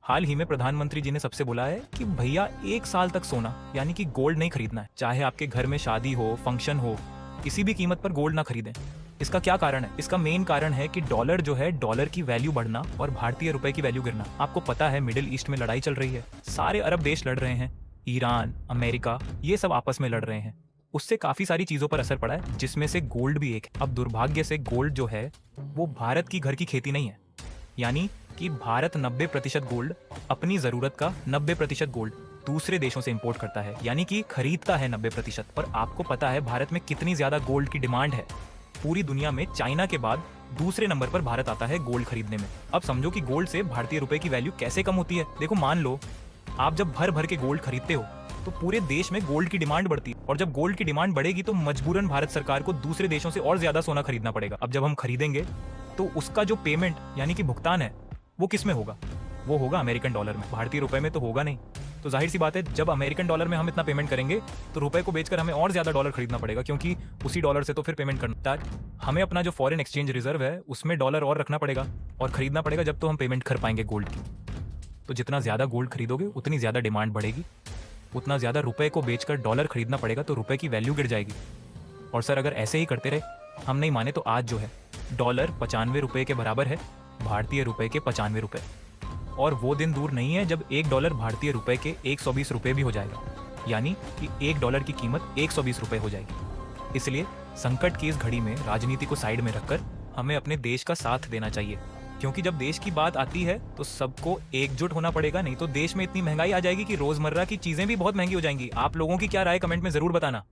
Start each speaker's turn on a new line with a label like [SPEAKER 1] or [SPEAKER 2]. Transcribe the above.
[SPEAKER 1] हाल ही में प्रधानमंत्री जी ने सबसे बोला है कि भैया 1 साल तक सोना यानी कि गोल्ड नहीं खरीदना है। चाहे आपके घर में शादी हो, फंक्शन हो, किसी भी कीमत पर गोल्ड ना खरीदें। इसका क्या कारण है? इसका मेन कारण है कि डॉलर जो है, डॉलर की वैल्यू बढ़ना और भारतीय रुपए की वैल्यू गिरना। आपको पता है मिडिल ईस्ट में लड़ाई चल रही है, सारे अरब देश लड़ रहे हैं, ईरान, अमेरिका, ये सब आपस में लड़ रहे हैं। उससे काफी सारी चीजों पर असर पड़ा है, जिसमें से गोल्ड भी एक है। अब दुर्भाग्य से गोल्ड जो है वो भारत की घर की खेती नहीं है, यानी कि भारत 90% गोल्ड, अपनी जरूरत का 90% गोल्ड दूसरे देशों से इंपोर्ट करता है, यानी कि खरीदता है 90%। पर आपको पता है भारत में कितनी ज्यादा गोल्ड की डिमांड है? पूरी दुनिया में चाइना के बाद दूसरे नंबर पर भारत आता है गोल्ड खरीदने में। अब समझो कि गोल्ड से भारतीय रुपए की वैल्यू कैसे कम होती है। देखो, मान लो आप जब भर भर के गोल्ड खरीदते हो तो पूरे देश में गोल्ड की डिमांड बढ़ती है, और जब गोल्ड की डिमांड बढ़ेगी तो मजबूरन भारत सरकार को दूसरे देशों से और ज्यादा सोना खरीदना पड़ेगा। अब जब हम खरीदेंगे तो उसका जो पेमेंट यानी कि भुगतान है वो किस में होगा? वो होगा अमेरिकन डॉलर में, भारतीय रुपए में तो होगा नहीं। तो जाहिर सी बात है, जब अमेरिकन डॉलर में हम इतना पेमेंट करेंगे तो रुपए को बेचकर हमें और ज्यादा डॉलर खरीदना पड़ेगा, क्योंकि उसी डॉलर से तो फिर पेमेंट करना है। हमें अपना जो फॉरेन एक्सचेंज रिजर्व है उसमें डॉलर और रखना पड़ेगा और खरीदना पड़ेगा, जब तो हम पेमेंट कर पाएंगे गोल्ड की। तो जितना ज्यादा गोल्ड खरीदोगे उतनी ज्यादा डिमांड बढ़ेगी, उतना ज्यादा रुपए को बेचकर डॉलर खरीदना पड़ेगा, तो रुपए की वैल्यू गिर जाएगी। और सर, अगर ऐसे ही करते रहे, हम नहीं माने तो आज जो है डॉलर 95 रुपए के बराबर है, भारतीय रुपए के 95 रुपए। और वो दिन दूर नहीं है जब $1 भारतीय रुपए के 120 रुपए भी हो जाएगा, यानी कि $1 की कीमत 120 रुपए हो जाएगी। इसलिए संकट की इस घड़ी में राजनीति को साइड में रखकर हमें अपने देश का साथ देना चाहिए, क्योंकि जब देश की बात आती है तो सबको एकजुट होना पड़ेगा, नहीं तो देश में इतनी महंगाई आ जाएगी कि रोजमर्रा की चीजें भी बहुत महंगी हो जाएंगी। आप लोगों की क्या राय कमेंट में जरूर बताना।